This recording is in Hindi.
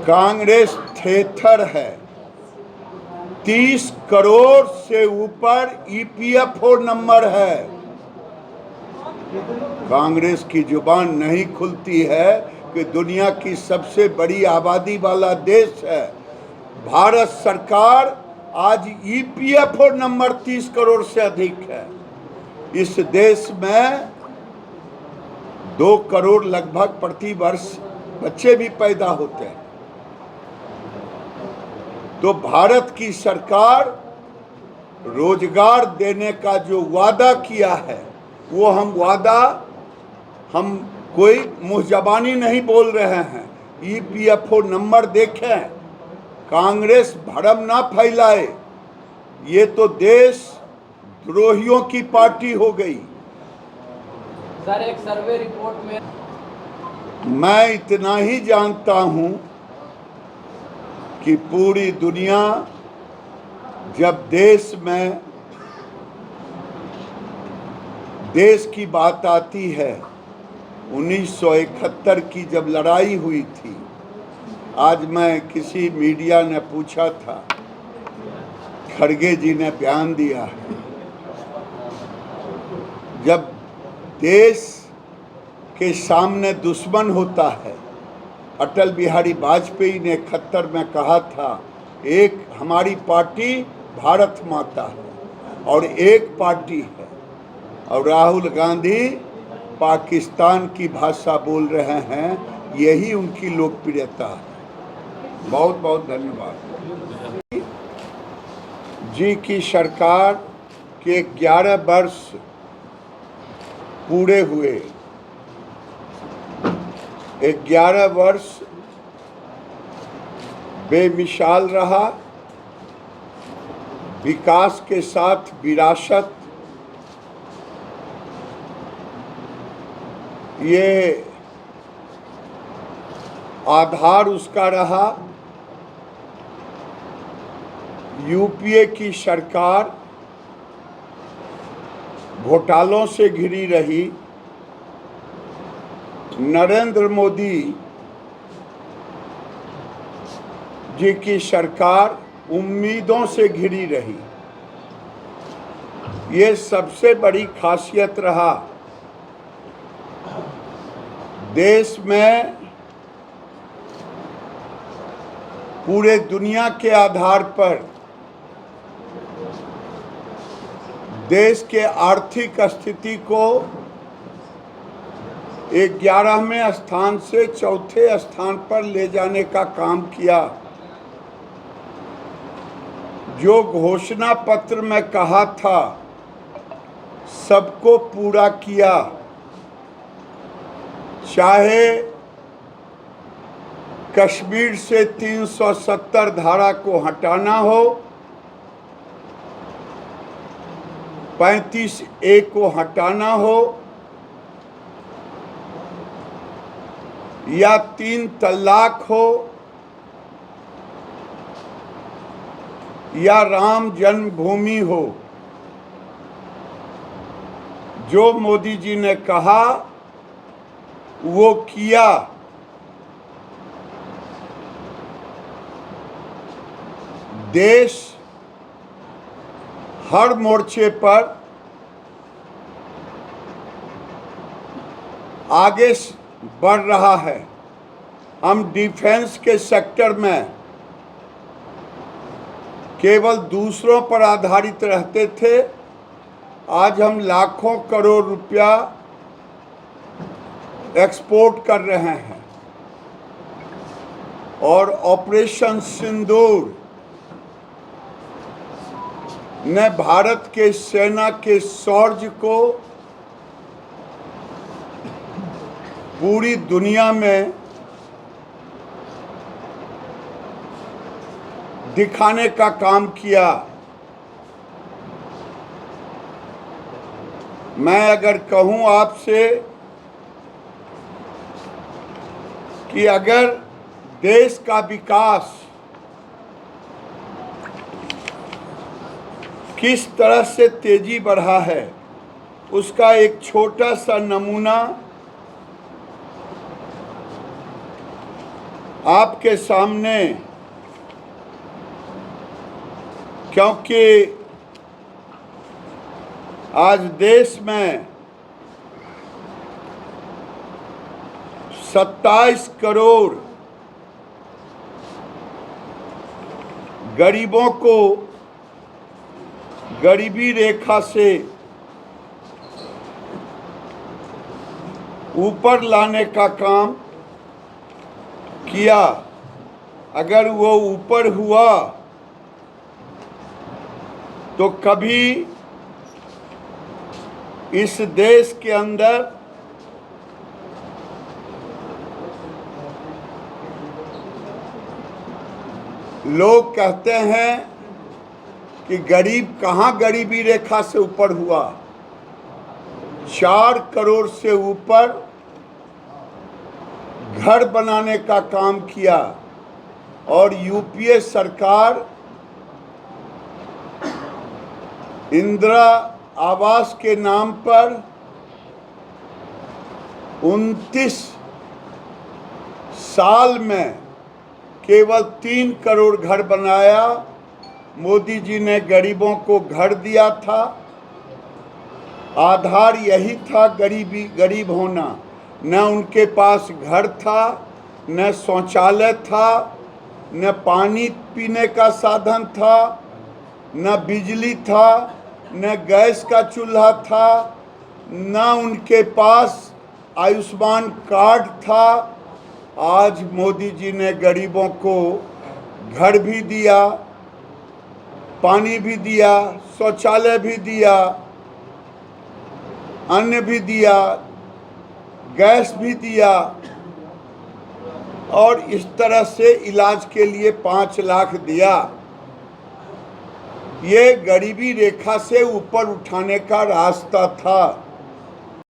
कांग्रेस थेथर है। 30 करोड़ से ऊपर ईपीएफओ नंबर है। कांग्रेस की जुबान नहीं खुलती है कि दुनिया की सबसे बड़ी आबादी वाला देश है भारत सरकार। आज ईपीएफओ नंबर 30 करोड़ से अधिक है। इस देश में 2 करोड़ लगभग प्रति वर्ष बच्चे भी पैदा होते हैं। तो भारत की सरकार रोजगार देने का जो वादा किया है वो हम कोई मुँह जबानी नहीं बोल रहे हैं। ईपीएफओ नंबर देखें, कांग्रेस भ्रम ना फैलाए। ये तो देश द्रोहियों की पार्टी हो गई। सर, एक सर्वे रिपोर्ट में मैं इतना ही जानता हूं कि पूरी दुनिया जब देश की बात आती है, 1971 की जब लड़ाई हुई थी, आज मैं किसी मीडिया ने पूछा था, खड़गे जी ने बयान दिया है, जब देश के सामने दुश्मन होता है, अटल बिहारी वाजपेयी ने 71 में कहा था, एक हमारी पार्टी भारत माता है और एक पार्टी है, और राहुल गांधी पाकिस्तान की भाषा बोल रहे हैं। यही उनकी लोकप्रियता है। बहुत बहुत धन्यवाद। जी की सरकार के 11 वर्ष पूरे हुए। 11 वर्ष बेमिसाल रहा। विकास के साथ विरासत, ये आधार उसका रहा। यूपीए की सरकार घोटालों से घिरी रही। नरेंद्र मोदी जी की सरकार उम्मीदों से घिरी रही। ये सबसे बड़ी खासियत रहा। देश में पूरे दुनिया के आधार पर देश के आर्थिक स्थिति को 11वें स्थान से 4थे स्थान पर ले जाने का काम किया। जो घोषणा पत्र में कहा था सबको पूरा किया। चाहे कश्मीर से 370 धारा को हटाना हो, 35A को हटाना हो, या 3 तलाक हो, या राम जन्मभूमि हो, जो मोदी जी ने कहा वो किया। देश हर मोर्चे पर आगे बढ़ रहा है। हम डिफेंस के सेक्टर में केवल दूसरों पर आधारित रहते थे, आज हम लाखों करोड़ रुपया एक्सपोर्ट कर रहे हैं। और ऑपरेशन सिंदूर ने भारत के सेना के शौर्य को पूरी दुनिया में दिखाने का काम किया। मैं अगर कहूं आपसे कि अगर देश का विकास किस तरह से तेजी बढ़ा है, उसका एक छोटा सा नमूना आपके सामने, क्योंकि आज देश में 27 करोड़ गरीबों को गरीबी रेखा से ऊपर लाने का काम किया। अगर वो ऊपर हुआ तो कभी इस देश के अंदर लोग कहते हैं कि गरीब कहाँ गरीबी रेखा से ऊपर हुआ। 4 करोड़ से ऊपर घर बनाने का काम किया और यूपीए सरकार इंदिरा आवास के नाम पर 29 साल में केवल 3 करोड़ घर बनाया। मोदी जी ने गरीबों को घर दिया था। आधार यही था गरीब होना। न उनके पास घर था, न शौचालय था, न पानी पीने का साधन था, न बिजली था, न गैस का चूल्हा था, न उनके पास आयुष्मान कार्ड था। आज मोदी जी ने गरीबों को घर भी दिया, पानी भी दिया, शौचालय भी दिया, अन्न भी दिया, गैस भी दिया और इस तरह से इलाज के लिए 5 लाख दिया। ये गरीबी रेखा से ऊपर उठाने का रास्ता था।